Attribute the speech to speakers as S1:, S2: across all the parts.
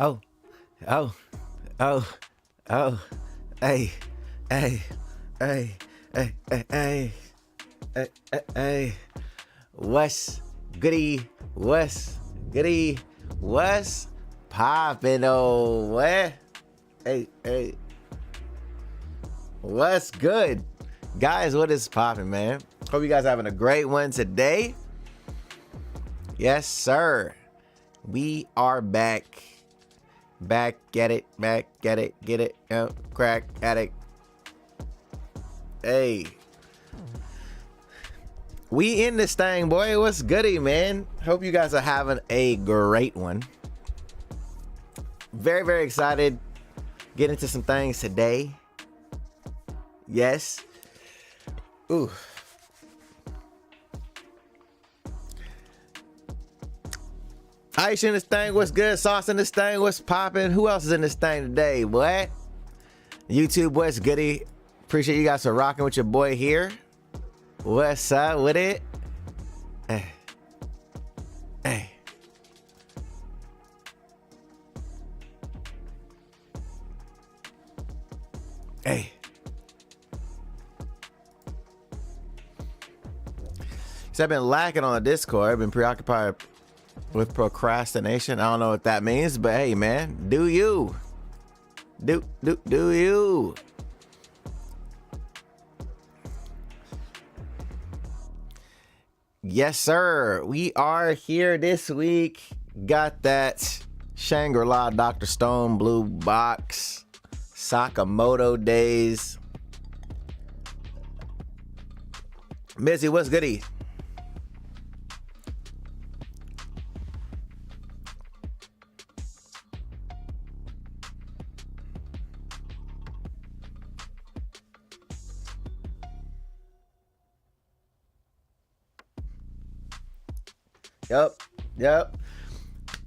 S1: Oh, oh, oh, oh, hey, hey, hey, hey, hey, hey, hey, hey, hey. What's goody? What's goody? What's poppin'? Oh, what? Hey, hey. What's good? Guys, what is poppin', man? Hope you guys are having a great one today. Yes, sir. We are back. Back at it, get it, crack at it. Hey. We in this thing, boy. What's goody, man? Hope you guys are having a great one. Very, very excited. Get into some things today. Yes. Ooh. Ice in this thing, what's good? Sauce in this thing, what's popping? Who else is in this thing today, boy? YouTube, what's goody? Appreciate you guys for rocking with your boy here. What's up with it? Hey. Hey. Hey. So I've been lacking on the Discord. I've been preoccupied with procrastination. I don't know what that means, but hey, man, do you? Do you? Yes, sir. We are here this week. Got that Shangri Dr. Stone blue box. Sakamoto days. Missy, what's goody? Yep.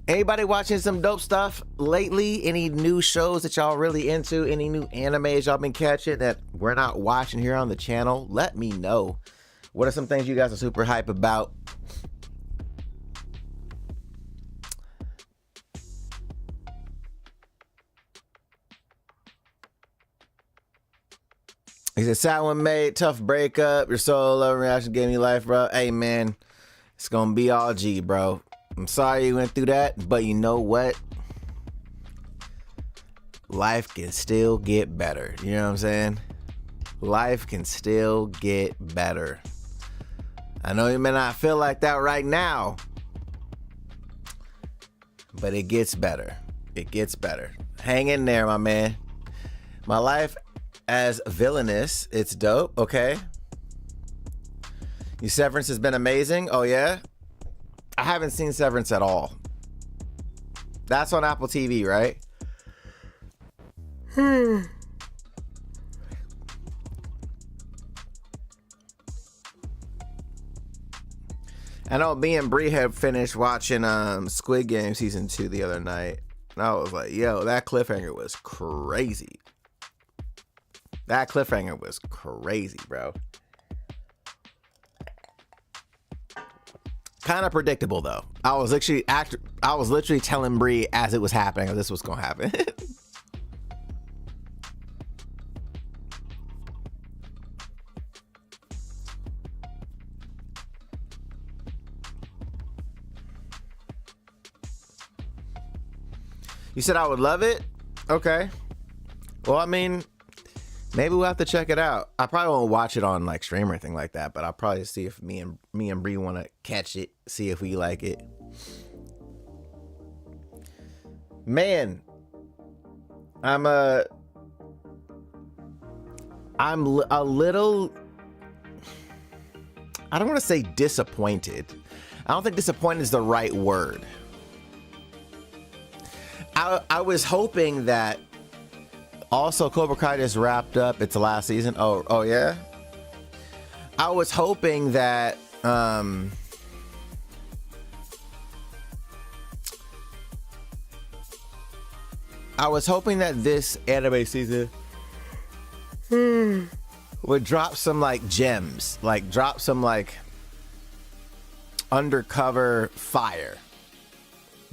S1: Anybody watching some dope stuff lately? Any new shows that y'all really into? Any new animes y'all been catching that we're not watching here on the channel? Let me know. What are some things you guys are super hype about? He said, sad one mate, tough breakup. Your soul love reaction gave me life, bro. Hey, man. It's gonna be all G, bro. I'm sorry you went through that, but you know what? Life can still get better. You know what I'm saying? Life can still get better. I know you may not feel like that right now, but it gets better. It gets better. Hang in there, my man. My life as villainous, it's dope, okay? Your Severance has been amazing. Oh, yeah? I haven't seen Severance at all. That's on Apple TV, right? I know me and Bree had finished watching Squid Game Season 2 the other night. And I was like, yo, that cliffhanger was crazy. That cliffhanger was crazy, bro. Kind of predictable though. I was literally telling Bree as it was happening, this was gonna happen. You said I would love it? Okay. Well, I mean, maybe we'll have to check it out. I probably won't watch it on like stream or anything like that, but I'll probably see if me and Bree want to catch it, see if we like it. Man, I'm a little, I don't want to say disappointed. I don't think disappointed is the right word. I was hoping that also Cobra Kai just wrapped up its last season. Oh yeah. I was hoping that this anime season would drop some like gems, like drop some like undercover fire.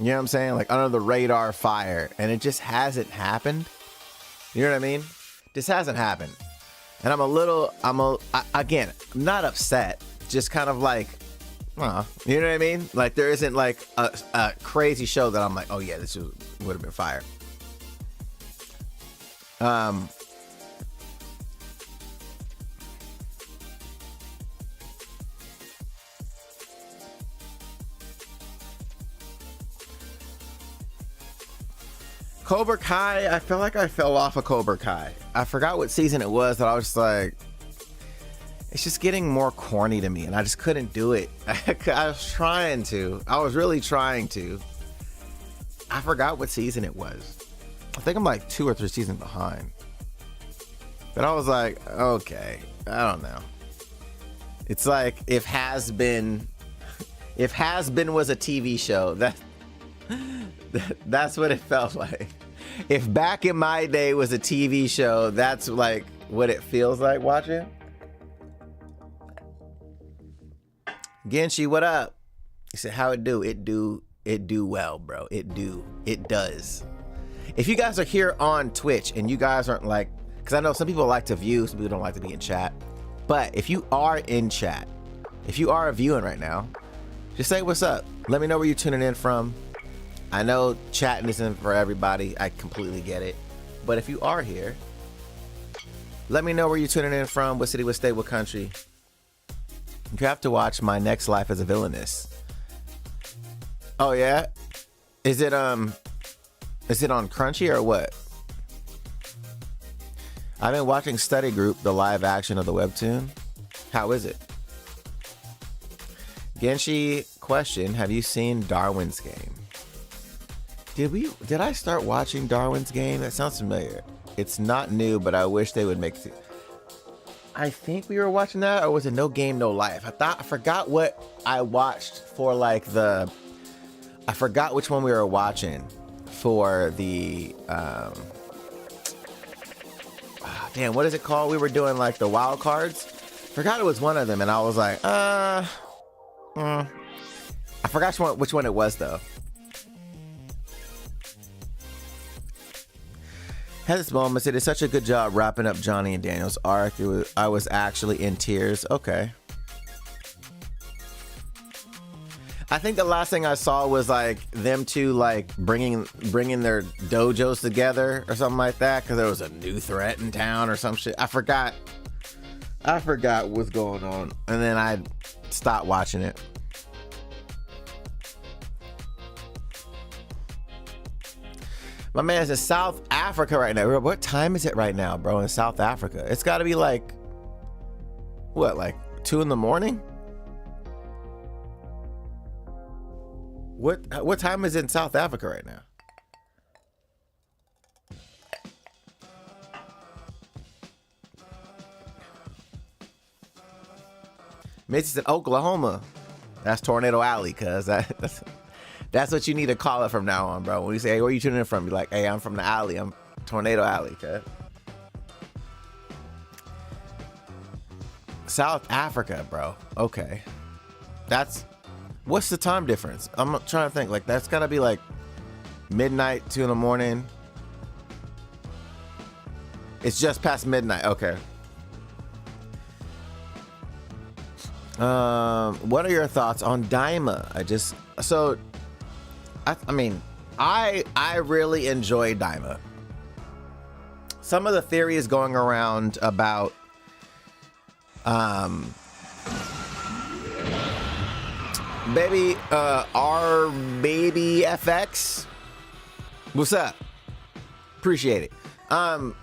S1: You know what I'm saying? Like under the radar fire. And it just hasn't happened. You know what I mean? This hasn't happened. And again, I'm not upset. Just kind of like, you know what I mean? Like there isn't like a crazy show that I'm like, oh yeah, this would have been fire. Cobra Kai, I feel like I fell off of Cobra Kai. I forgot what season it was, but I was just like, it's just getting more corny to me, and I just couldn't do it. I was trying to. I was really trying to. I forgot what season it was. I think I'm like 2 or 3 seasons behind. But I was like, okay, I don't know. It's like if Has Been was a TV show, that's what it felt like. If Back in My Day was a TV show, that's like what it feels like watching. Genshi, what up? He said, how it do? It do well, bro. It does. If you guys are here on Twitch and you guys aren't like, because I know some people like to view, some people don't like to be in chat. But if you are in chat, if you are viewing right now, just say what's up. Let me know where you're tuning in from. I know chatting isn't for everybody. I completely get it. But if you are here, let me know where you're tuning in from, what city, what state, what country. You have to watch My Next Life as a Villainess. Oh yeah? Is it on Crunchy or what? I've been watching Study Group, the live action of the webtoon. How is it? Genshi question, have you seen Darwin's Game? Did I start watching Darwin's Game? That sounds familiar. It's not new, but I wish they would make it. I think we were watching that, or was it No Game, No Life? I forgot what I watched for like I forgot which one we were watching for the, damn, what is it called? We were doing like the wild cards. Forgot it was one of them, and I was like, I forgot which one it was though. Had this moment, it did such a good job wrapping up Johnny and Daniel's arc. I was actually in tears. Okay. I think the last thing I saw was like them two like bringing their dojos together or something like that, because there was a new threat in town or some shit. I forgot what's going on, and then I stopped watching it. My man is in South Africa right now. What time is it right now, bro, in South Africa? It's got to be like, what, like 2 in the morning? What time is it in South Africa right now? Mitch's in Oklahoma. That's Tornado Alley, cuz that's what you need to call it from now on, bro. When you say, hey, where are you tuning in from? Be like, hey, I'm from the alley. I'm Tornado Alley, cuz. South Africa, bro. Okay. What's the time difference? I'm trying to think. Like, that's gotta be like midnight, 2 in the morning. It's just past midnight. Okay. What are your thoughts on Daima? I really enjoy Daima. Some of the theories going around about our baby FX. What's up? Appreciate it. Some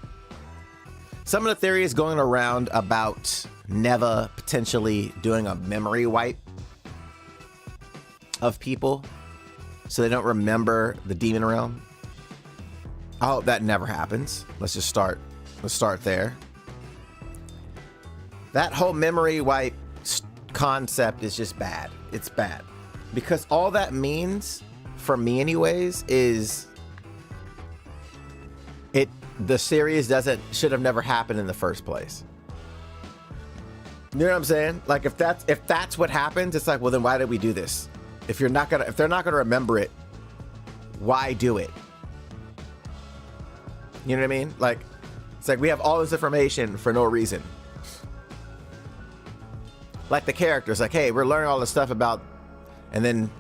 S1: of the theories going around about Neva potentially doing a memory wipe of people so they don't remember the demon realm. I hope that never happens. Let's start there. That whole memory wipe concept is just bad. It's bad because all that means for me anyways is the series should have never happened in the first place. You know what I'm saying? Like if that's what happens, it's like, well then why did we do this? If they're not gonna remember it, why do it? You know what I mean? Like, it's like we have all this information for no reason. Like the characters, like, hey, we're learning all this stuff about, and then,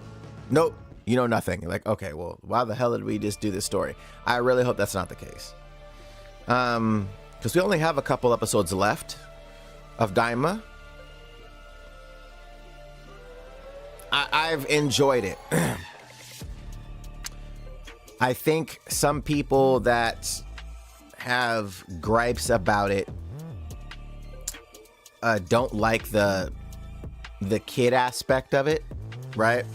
S1: nope, you know nothing. You're like, okay, well, why the hell did we just do this story? I really hope that's not the case. Because we only have a couple episodes left of Daima. I've enjoyed it. I think some people that have gripes about it don't like the kid aspect of it, right?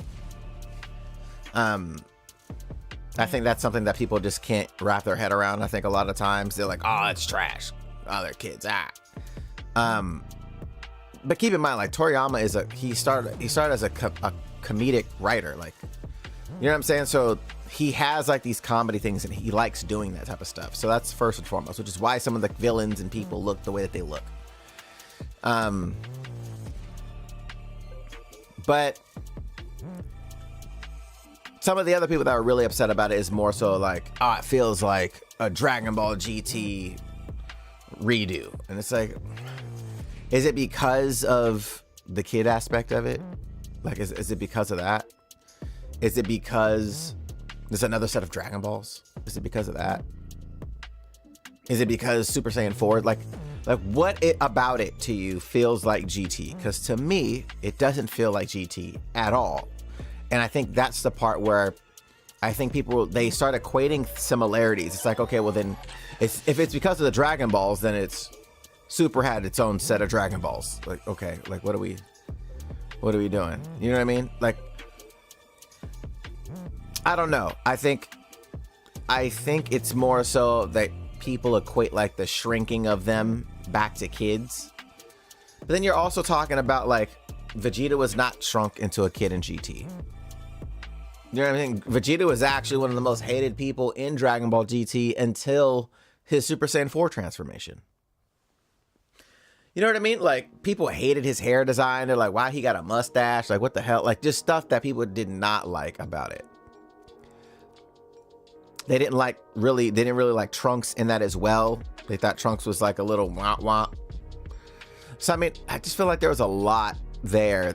S1: I think that's something that people just can't wrap their head around. I think a lot of times they're like, oh, it's trash. Oh, they're kids. But keep in mind, like, Toriyama he started as a comedic writer, like, you know what I'm saying? So he has like these comedy things and he likes doing that type of stuff. So that's first and foremost, which is why some of the villains and people look the way that they look. But some of the other people that are really upset about it is more so like, oh, it feels like a Dragon Ball GT redo. And it's like, is it because of the kid aspect of it? Like, is it because of that? Is it because there's another set of Dragon Balls? Is it because of that? Is it because Super Saiyan 4? Like what about it to you feels like GT? Because to me, it doesn't feel like GT at all. And I think that's the part where I think they start equating similarities. It's like, okay, well then, if it's because of the Dragon Balls, then it's Super had its own set of Dragon Balls. Like, okay, like what are we doing? You know what I mean? Like, I don't know. I think it's more so that people equate like the shrinking of them back to kids. But then you're also talking about like Vegeta was not shrunk into a kid in GT. You know what I mean? Vegeta was actually one of the most hated people in Dragon Ball GT until his Super Saiyan 4 transformation. You know what I mean? Like, people hated his hair design. They're like, why he got a mustache? Like, what the hell? Like, just stuff that people did not like about it. They didn't really like Trunks in that as well. They thought Trunks was like a little womp womp. So, I mean, I just feel like there was a lot there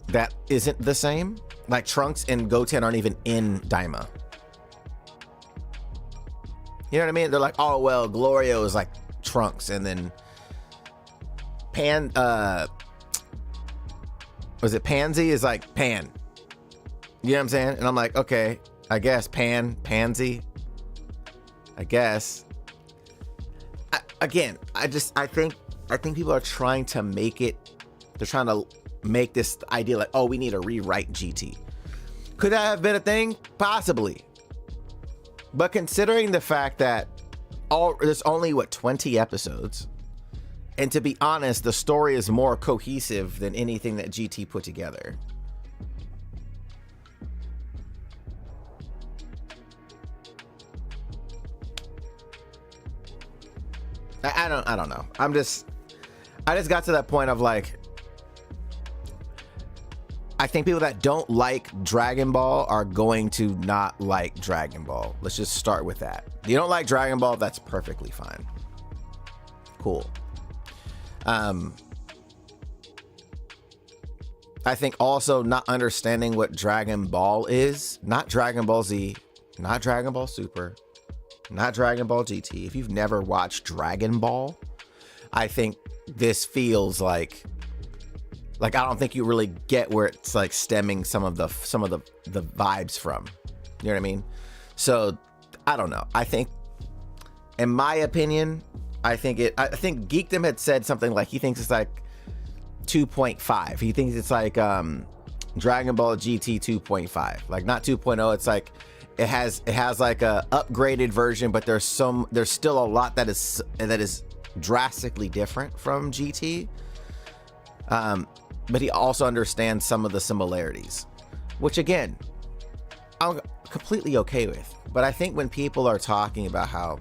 S1: that isn't the same. Like, Trunks and Goten aren't even in Daima. You know what I mean? They're like, oh, well, Gloria is like Trunks, and then was it Pansy is like Pan. You know what I'm saying? And I'm like, okay, I guess Pansy, I guess. I think people are trying to make it, they're trying to make this idea like, oh, we need to rewrite GT. Could that have been a thing? Possibly. But considering the fact that there's only 20 episodes, and to be honest, the story is more cohesive than anything that GT put together. I don't know. I just got to that point of like, I think people that don't like Dragon Ball are going to not like Dragon Ball. Let's just start with that. If you don't like Dragon Ball, that's perfectly fine. Cool. I think also not understanding what Dragon Ball is, not Dragon Ball Z, not Dragon Ball Super, not Dragon Ball GT. If you've never watched Dragon Ball, I think this feels like I don't think you really get where it's like stemming some of the vibes from. You know what I mean? So I don't know. I think, in my opinion, I think Geekdom had said something like he thinks it's like 2.5. He thinks it's like Dragon Ball GT 2.5, like not 2.0. It's like it has like a upgraded version, but there's still a lot that is drastically different from GT. But he also understands some of the similarities, which again, I'm completely okay with. But I think when people are talking about how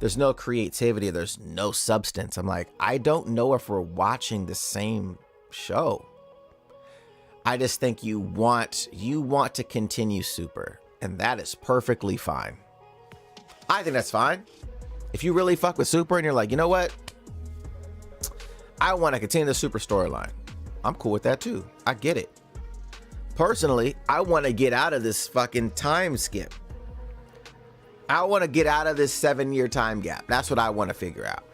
S1: there's no creativity, there's no substance, I'm like, I don't know if we're watching the same show. I just think you want to continue Super, and that is perfectly fine. I think that's fine. If you really fuck with Super and you're like, you know what? I want to continue the Super storyline. I'm cool with that too. I get it. Personally, I want to get out of this fucking time skip. I want to get out of this 7-year time gap. That's what I want to figure out.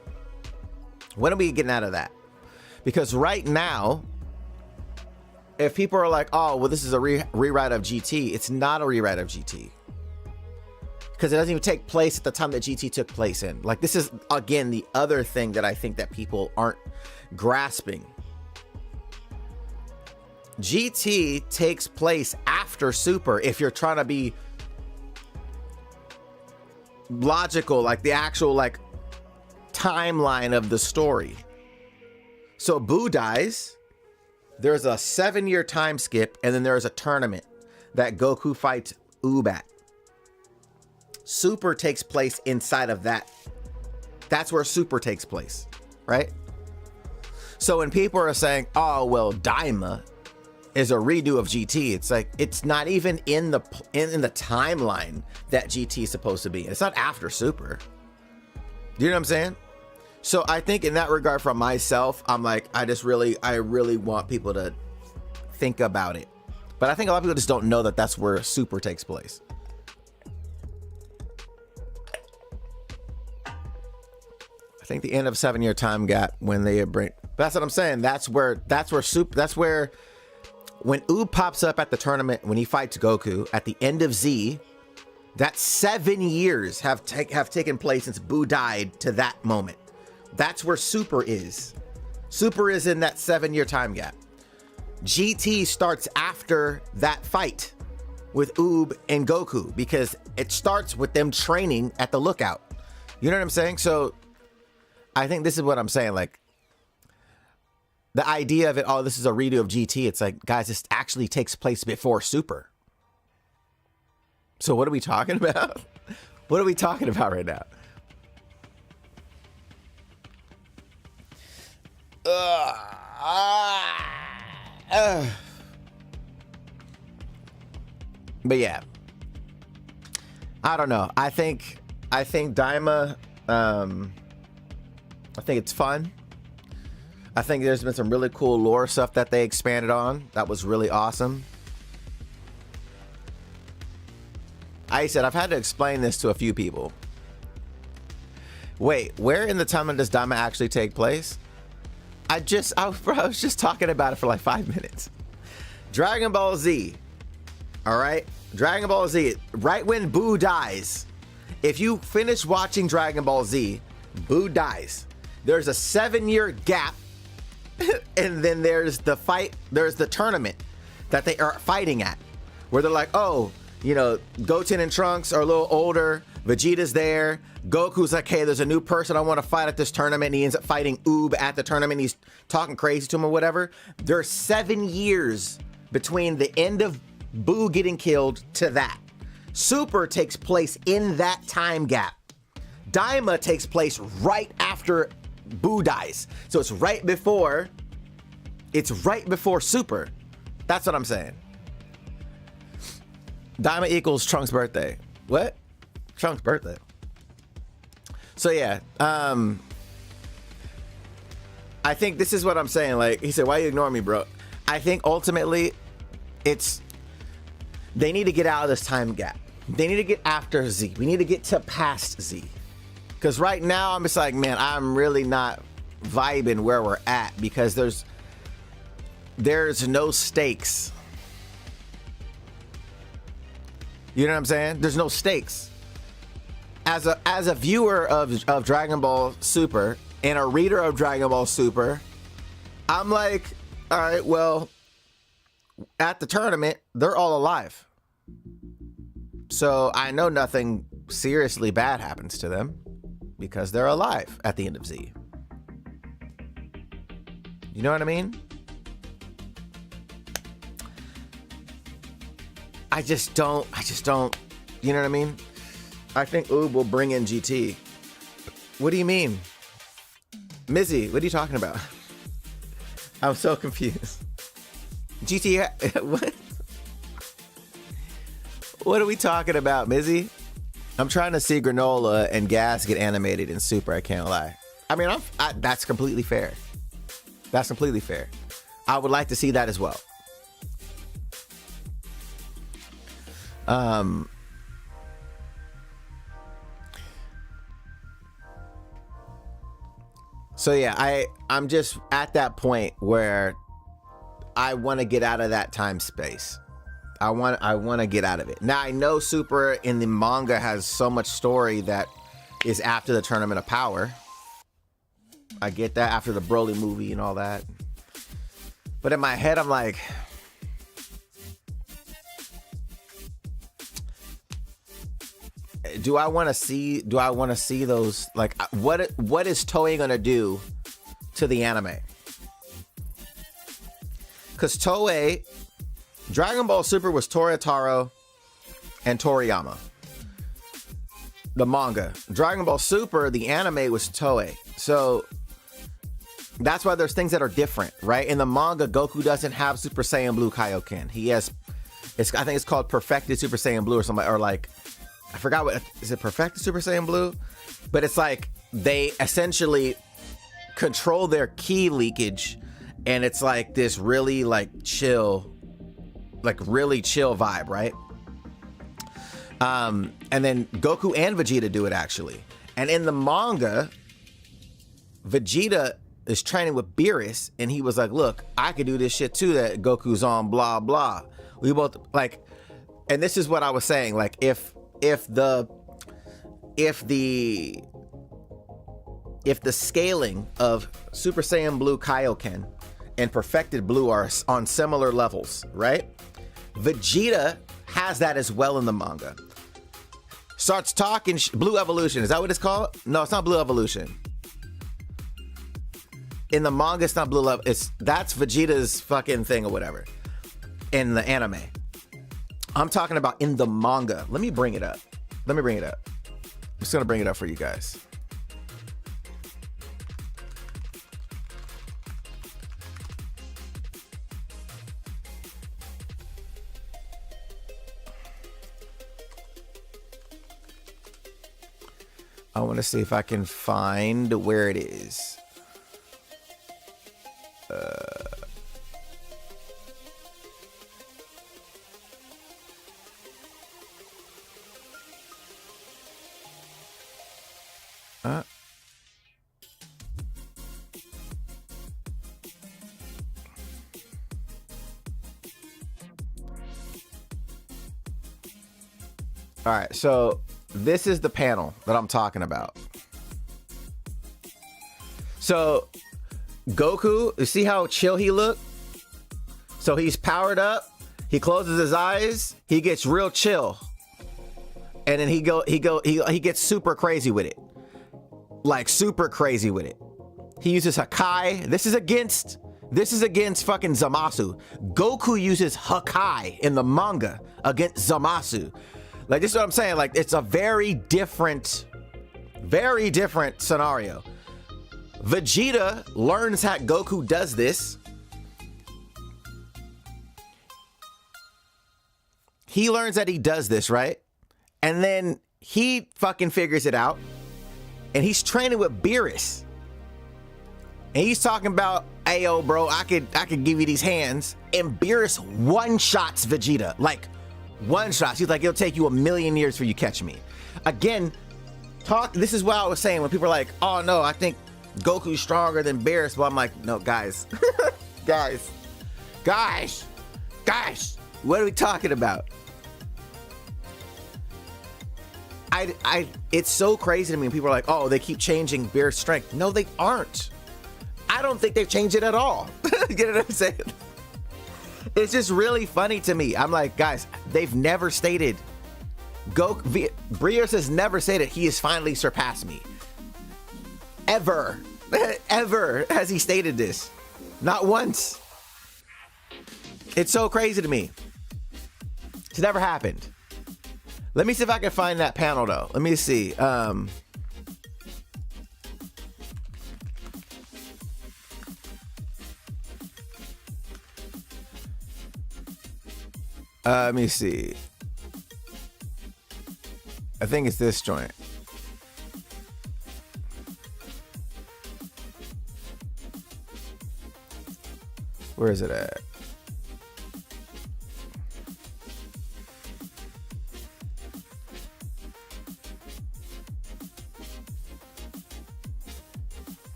S1: When are we getting out of that? Because right now, if people are like, oh, well, this is a rewrite of GT, it's not a rewrite of GT. Because it doesn't even take place at the time that GT took place in. Like, this is, again, the other thing that I think that people aren't grasping. GT takes place after Super if you're trying to be logical, like the actual like timeline of the story. So Boo dies, there's a 7-year time skip, and then there's a tournament that Goku fights Oob at. Super takes place inside of that. That's where Super takes place, right? So when people are saying, oh, well, Daima is a redo of GT, it's like, it's not even in the timeline that GT is supposed to be. It's not after Super. Do you know what I'm saying? So I think in that regard, from myself, I'm like, I really want people to think about it. But I think a lot of people just don't know that that's where Super takes place. I think the end of 7-year time gap when they bring, that's what I'm saying. That's where when Oob pops up at the tournament, when he fights Goku at the end of Z, that 7 years have taken place since Boo died to that moment. That's where Super is. Super is in that 7-year time gap. GT starts after that fight with Oob and Goku because it starts with them training at the Lookout. You know what I'm saying? So I think this is what I'm saying. Like, the idea of it, oh, this is a redo of GT. It's like, guys, this actually takes place before Super. So what are we talking about? What are we talking about right now? But yeah, I don't know. I think Daima, I think it's fun. I think there's been some really cool lore stuff that they expanded on. That was really awesome. I said, I've had to explain this to a few people. Wait, where in the timeline does Daima actually take place? I was just talking about it for like 5 minutes. Dragon Ball Z. All right. Dragon Ball Z. Right when Boo dies. If you finish watching Dragon Ball Z, Boo dies. There's a 7-year gap. And then there's the fight. There's the tournament that they are fighting at. Where they're like, oh, you know, Goten and Trunks are a little older. Vegeta's there. Goku's like, hey, there's a new person I want to fight at this tournament. And he ends up fighting Oob at the tournament. He's talking crazy to him or whatever. There's 7 years between the end of Boo getting killed to that. Super takes place in that time gap. Daima takes place right after Boo dies. So it's right before Super. That's what I'm saying. Daima equals Trunks' birthday. What? Trunks' birthday. So yeah, I think this is what I'm saying. Like, he said, why you ignore me, bro? I think ultimately they need to get out of this time gap. They need to get after Z. We need to get to past Z. Because right now I'm just like, man, I'm really not vibing where we're at because there's no stakes. You know what I'm saying? There's no stakes. As a viewer of Dragon Ball Super and a reader of Dragon Ball Super, I'm like, all right, well, at the tournament, they're all alive. So I know nothing seriously bad happens to them because they're alive at the end of Z. You know what I mean? I just don't, you know what I mean? I think Oob will bring in GT. What do you mean? Mizzy, what are you talking about? I'm so confused. GT. What are we talking about, Mizzy? I'm trying to see Granola and Gas get animated in Super. I can't lie. I mean, that's completely fair. That's completely fair. I would like to see that as well. So yeah, I'm just at that point where I want to get out of that time space. I want to get out of it. Now I know Super in the manga has so much story that is after the Tournament of Power. I get that, after the Broly movie and all that. But in my head, I'm like, do I want to see those? Like, what is Toei gonna do to the anime? Because Toei, Dragon Ball Super was Toritaro and Toriyama. The manga. Dragon Ball Super, the anime, was Toei. So that's why there's things that are different, right? In the manga, Goku doesn't have Super Saiyan Blue Kaioken. He has, I think it's called Perfected Super Saiyan Blue or something, or like, I forgot what, is it Perfected Super Saiyan Blue? But it's like they essentially control their ki leakage, and it's like this really like chill, really chill vibe, right? And then Goku and Vegeta do it actually. And in the manga, Vegeta is training with Beerus, and he was like, look, I could do this shit too that Goku's on, blah, blah. We both like, and this is what I was saying, like if the scaling of Super Saiyan Blue Kaioken and Perfected Blue are on similar levels, right? Vegeta has that as well in the manga. Starts talking Blue Evolution. Is that what it's called? No, it's not Blue Evolution. In the manga, it's not Blue Level. That's Vegeta's fucking thing or whatever. In the anime. I'm talking about in the manga. Let me bring it up. I'm just gonna bring it up for you guys. I want to see if I can find where it is. All right, so this is the panel that I'm talking about. So Goku, you see how chill he looked? So he's powered up. He closes his eyes. He gets real chill, and then he gets super crazy with it, like super crazy with it. He uses Hakai. This is against fucking Zamasu. Goku uses Hakai in the manga against Zamasu. Like, this is what I'm saying. Like, it's a very different scenario. Vegeta learns how Goku does this. He learns that he does this, right? And then he fucking figures it out. And he's training with Beerus. And he's talking about, hey, yo, bro, I could give you these hands. And Beerus one-shots Vegeta. Like, one-shots. He's like, it'll take you 1,000,000 years for you catch me. Again, this is what I was saying when people are like, oh, no, I think Goku's stronger than Beerus. But I'm like, no, guys. guys, what are we talking about? It's so crazy to me when people are like, oh, they keep changing Beerus' strength. No, they aren't. I don't think they've changed it at all. You know what I'm saying? It's just really funny to me. I'm like, guys, they've never stated, Beerus has never stated he has finally surpassed me. Ever has he stated this. Not once. It's so crazy to me. It's never happened. Let me see if I can find that panel though. Let me see. Let me see. I think it's this joint. Where is it at?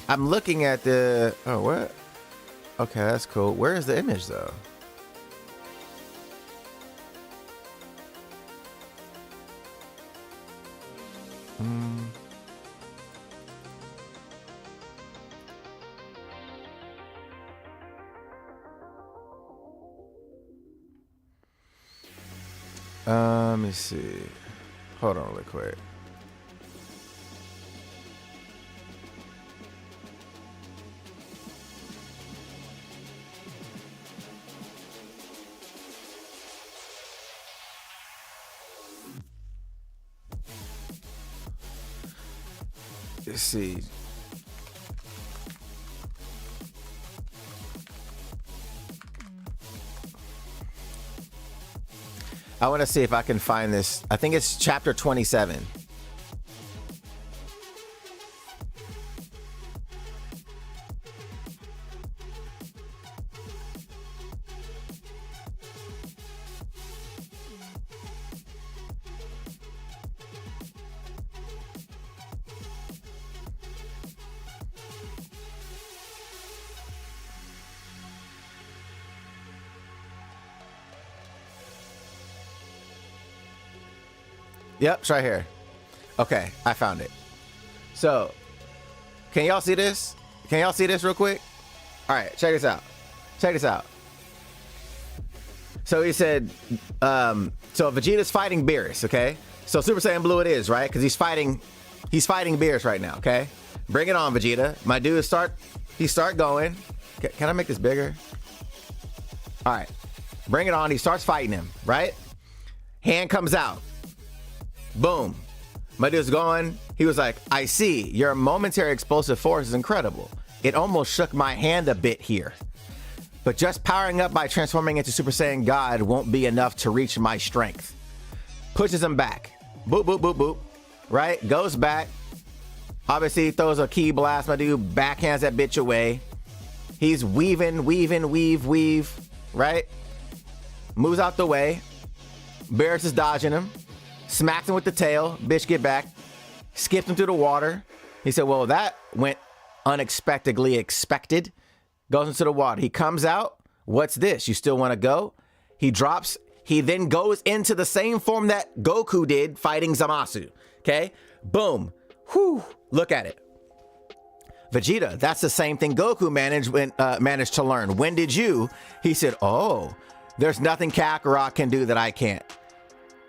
S1: I'm looking at the, oh, what? Okay, that's cool. Where is the image though? Let me see. Hold on really quick. Let's see. I want to see if I can find this. I think it's chapter 27. Yep, it's right here. Okay, I found it. So, can y'all see this? Can y'all see this real quick? All right, check this out. Check this out. So he said, so Vegeta's fighting Beerus, okay? So Super Saiyan Blue it is, right? Because he's fighting Beerus right now, okay? Bring it on, Vegeta. My dude start going. Can I make this bigger? All right, bring it on. He starts fighting him, right? Hand comes out. Boom. My dude's going. He was like, I see. Your momentary explosive force is incredible. It almost shook my hand a bit here. But just powering up by transforming into Super Saiyan God won't be enough to reach my strength. Pushes him back. Boop, boop, boop, boop. Right? Goes back. Obviously throws a ki blast. My dude backhands that bitch away. He's weaving, weave. Right? Moves out the way. Beerus is dodging him. Smacks him with the tail. Bitch, get back. Skipped him through the water. He said, well, that went unexpectedly expected. Goes into the water. He comes out. What's this? You still want to go? He drops. He then goes into the same form that Goku did fighting Zamasu. Okay? Boom. Whew. Look at it. Vegeta, that's the same thing Goku managed to learn. When did you? He said, oh, there's nothing Kakarot can do that I can't.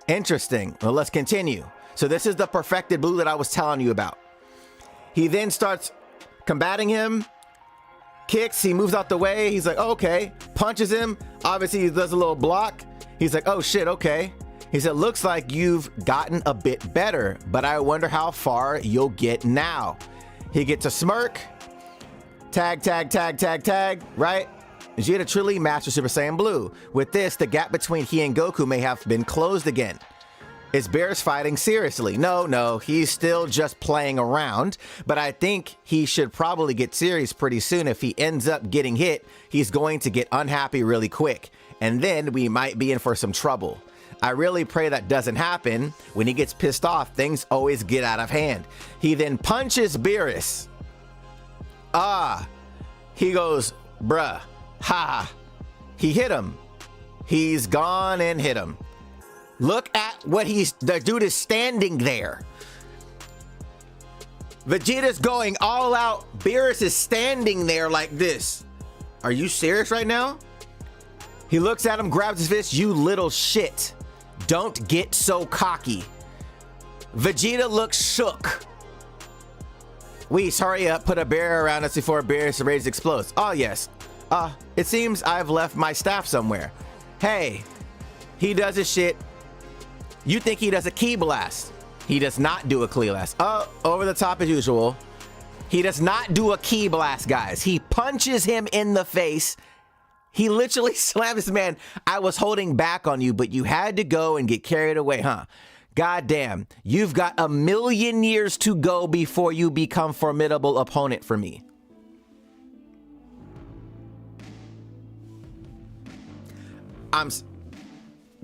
S1: Interesting. Well, let's continue. So this is the perfected blue that I was telling you about. He then starts combating him. Kicks. He moves out the way. He's like, okay. Punches him. Obviously, he does a little block. He's like, oh, shit, okay. He said, looks like you've gotten a bit better, but I wonder how far you'll get now. He gets a smirk. Tag, right? Vegeta truly mastered Super Saiyan Blue. With this, the gap between he and Goku may have been closed again. Is Beerus fighting seriously? No, he's still just playing around, but I think he should probably get serious pretty soon. If he ends up getting hit, he's going to get unhappy really quick, and then we might be in for some trouble. I really pray that doesn't happen. When he gets pissed off, things always get out of hand. He then punches Beerus. He goes, bruh. Ha! He hit him. He's gone and hit him. Look at what the dude is standing there. Vegeta's going all out. Beerus is standing there like this. Are you serious right now? He looks at him, grabs his fist. You little shit. Don't get so cocky. Vegeta looks shook. Whis, hurry up. Put a barrier around us before Beerus rage explodes. Oh, yes. It seems I've left my staff somewhere. Hey, he does his shit. You think he does a ki blast. He does not do a ki blast. Over the top as usual. He does not do a ki blast, guys. He punches him in the face He literally slammed this man. I was holding back on you, but you had to go and get carried away, huh? God damn, you've got 1,000,000 years to go before you become formidable opponent for me.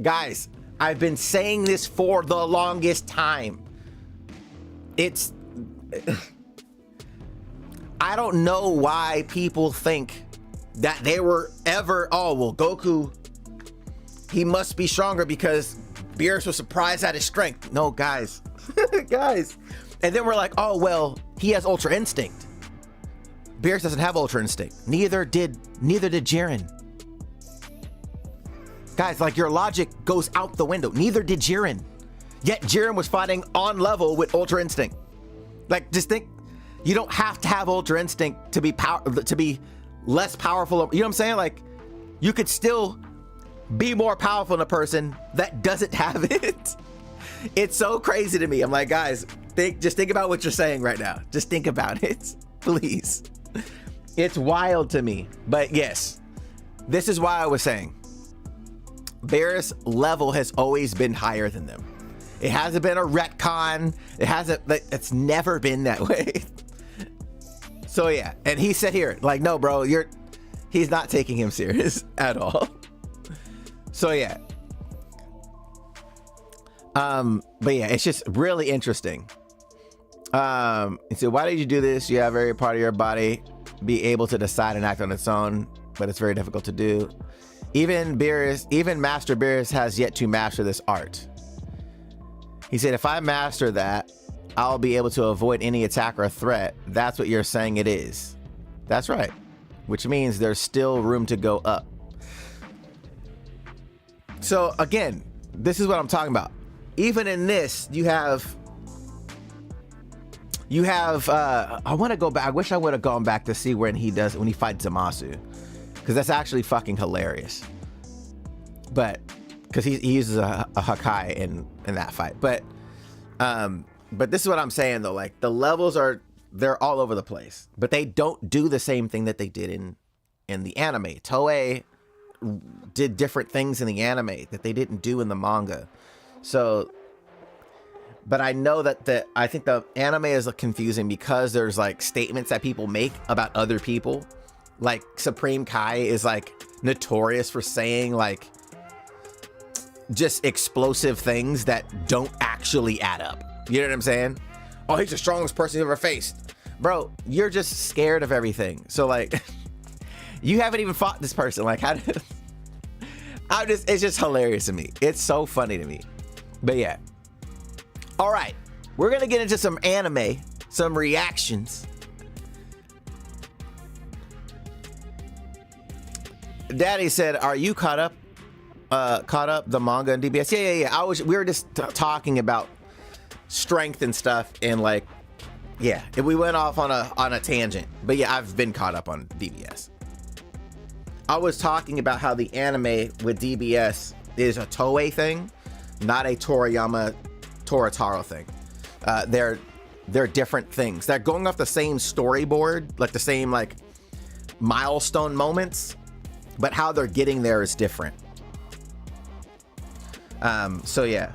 S1: Guys, I've been saying this for the longest time. I don't know why people think that they were ever, oh, well, Goku, he must be stronger because Beerus was surprised at his strength. No, guys. Guys. And then we're like, oh, well, he has Ultra Instinct. Beerus doesn't have Ultra Instinct. Neither did Jiren. Guys, like, your logic goes out the window. Neither did Jiren. Yet Jiren was fighting on level with Ultra Instinct. Like, just think, you don't have to have Ultra Instinct to be less powerful. You know what I'm saying? Like, you could still be more powerful than a person that doesn't have it. It's so crazy to me. I'm like, guys, just think about what you're saying right now. Just think about it, please. It's wild to me. But yes, this is why I was saying Beerus' level has always been higher than them. It hasn't been a retcon. It's never been that way. So yeah, and he said here, like, no, bro, he's not taking him serious at all. So yeah. But yeah, it's just really interesting. And so why did you do this? You have every part of your body be able to decide and act on its own, but it's very difficult to do. Even Master Beerus has yet to master this art. He said, if I master that, I'll be able to avoid any attack or threat. That's what you're saying it is. That's right. Which means there's still room to go up. So again, this is what I'm talking about. Even in this, you have I want to go back. I wish I would have gone back to see when he fights Zamasu, because that's actually fucking hilarious. But because he uses a Hakai in that fight. But this is what I'm saying though. Like, the levels they're all over the place, but they don't do the same thing that they did in the anime. Toei did different things in the anime that they didn't do in the manga. So, but I know that I think the anime is confusing because there's like statements that people make about other people. Like Supreme Kai is like notorious for saying like just explosive things that don't actually add up. You know what I'm saying? Oh, he's the strongest person you've ever faced. Bro, you're just scared of everything. So like, you haven't even fought this person. Like, how did... it's just hilarious to me. It's so funny to me. But yeah. All right. We're going to get into some anime, some reactions. Daddy said, are you caught up the manga and DBS? Yeah. We were just talking about strength and stuff, and like, yeah, we went off on a tangent. But yeah, I've been caught up on DBS. I was talking about how the anime with DBS is a Toei thing, not a Toriyama Torataro thing. They're different things. They're going off the same storyboard, like the same like milestone moments, but how they're getting there is different. So yeah,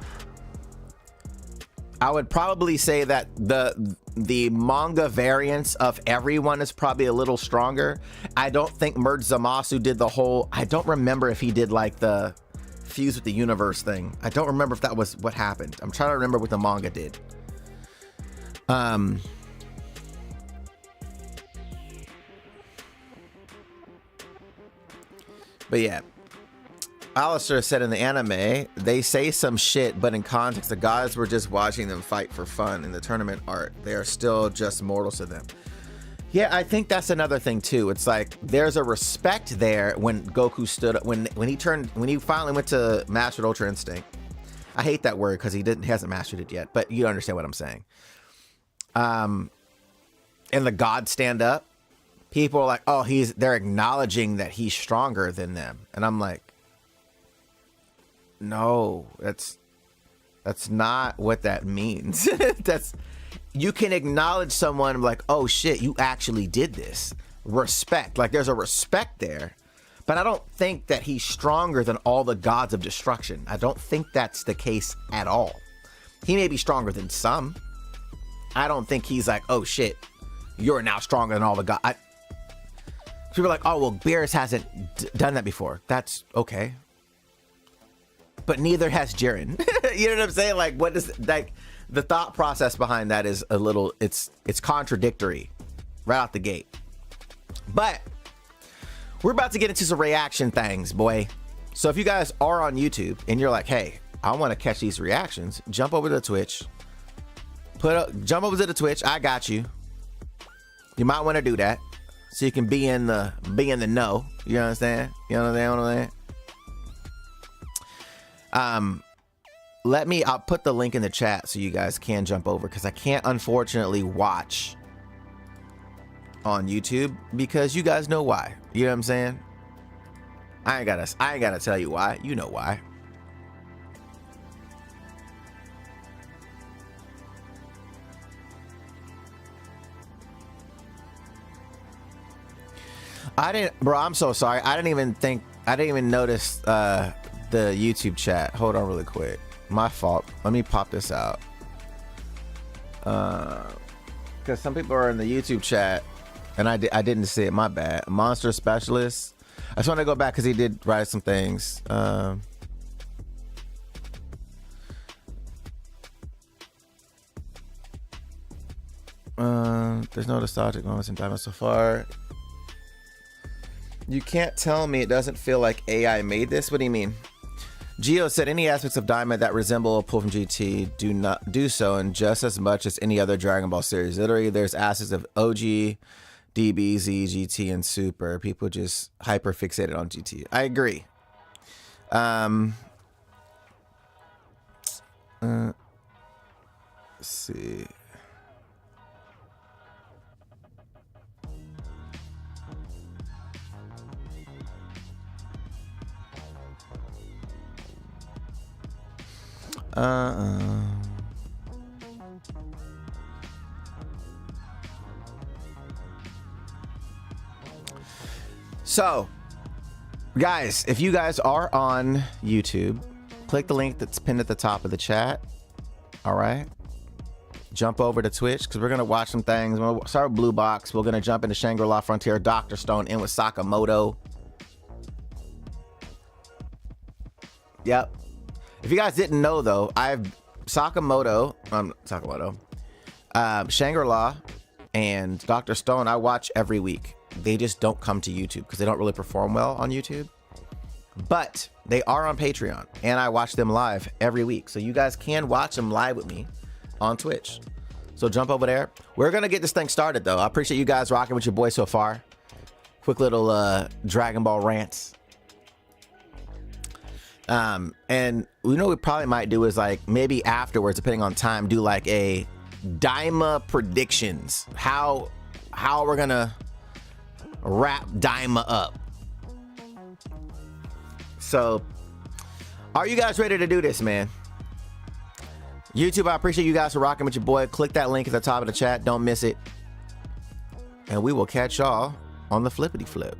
S1: I would probably say that the manga variants of everyone is probably a little stronger. I don't think Merge Zamasu did the whole, I don't remember if he did like the fuse with the universe thing. I don't remember if that was what happened. I'm trying to remember what the manga did. But yeah, Alistair said in the anime, they say some shit, but in context, the gods were just watching them fight for fun in the tournament art. They are still just mortals to them. Yeah, I think that's another thing too. It's like there's a respect there when Goku stood up, when he finally went to master Ultra Instinct. I hate that word because he hasn't mastered it yet, but you understand what I'm saying. And the gods stand up. People are like, oh, they're acknowledging that he's stronger than them. And I'm like, no, that's not what that means. You can acknowledge someone like, oh shit, you actually did this. Respect. Like there's a respect there, But I don't think that he's stronger than all the gods of destruction. I don't think that's the case at all. He may be stronger than some. I don't think he's like, oh shit, you're now stronger than all the gods. People are like, oh, well, Beerus hasn't done that before. That's okay. But neither has Jiren. You know what I'm saying? Like, what is, like, the thought process behind that is a little, it's contradictory right out the gate. But we're about to get into some reaction things, boy. So if you guys are on YouTube and you're like, hey, I want to catch these reactions, jump over to Twitch. Jump over to the Twitch. I got you. You might want to do that so you can be in the know. You understand? You understand what I'm saying? I'll put the link in the chat so you guys can jump over, because I can't unfortunately watch on YouTube because you guys know why. You know what I'm saying? I ain't gotta tell you why. You know why. Bro, I'm so sorry. I didn't even notice the YouTube chat. Hold on really quick. My fault. Let me pop this out. Because some people are in the YouTube chat and I didn't see it. My bad. Monster Specialist. I just want to go back because he did write some things. There's no nostalgic moments in Daima so far. You can't tell me it doesn't feel like AI made this. What do you mean? Geo said any aspects of Daima that resemble a pull from GT do not do so, and just as much as any other Dragon Ball series. Literally, there's aspects of OG, DB, Z, GT, and Super. People just hyper fixated on GT. I agree. Let's see. So, guys, if you guys are on YouTube, click the link that's pinned at the top of the chat. All right. Jump over to Twitch because we're going to watch some things. We'll start with Blue Box. We're going to jump into Shangri Frontier, Dr. Stone in with Sakamoto. Yep. If you guys didn't know, though, Sakamoto, Shangri-La, and Dr. Stone, I watch every week. They just don't come to YouTube because they don't really perform well on YouTube. But they are on Patreon, and I watch them live every week. So you guys can watch them live with me on Twitch. So jump over there. We're going to get this thing started, though. I appreciate you guys rocking with your boy so far. Quick little Dragon Ball rants. And we know we probably might do is like maybe afterwards, depending on time, do like a Daima predictions. How we're gonna wrap Daima up. So are you guys ready to do this, man? YouTube, I appreciate you guys for rocking with your boy. Click that link at the top of the chat. Don't miss it. And we will catch y'all on the flippity flip.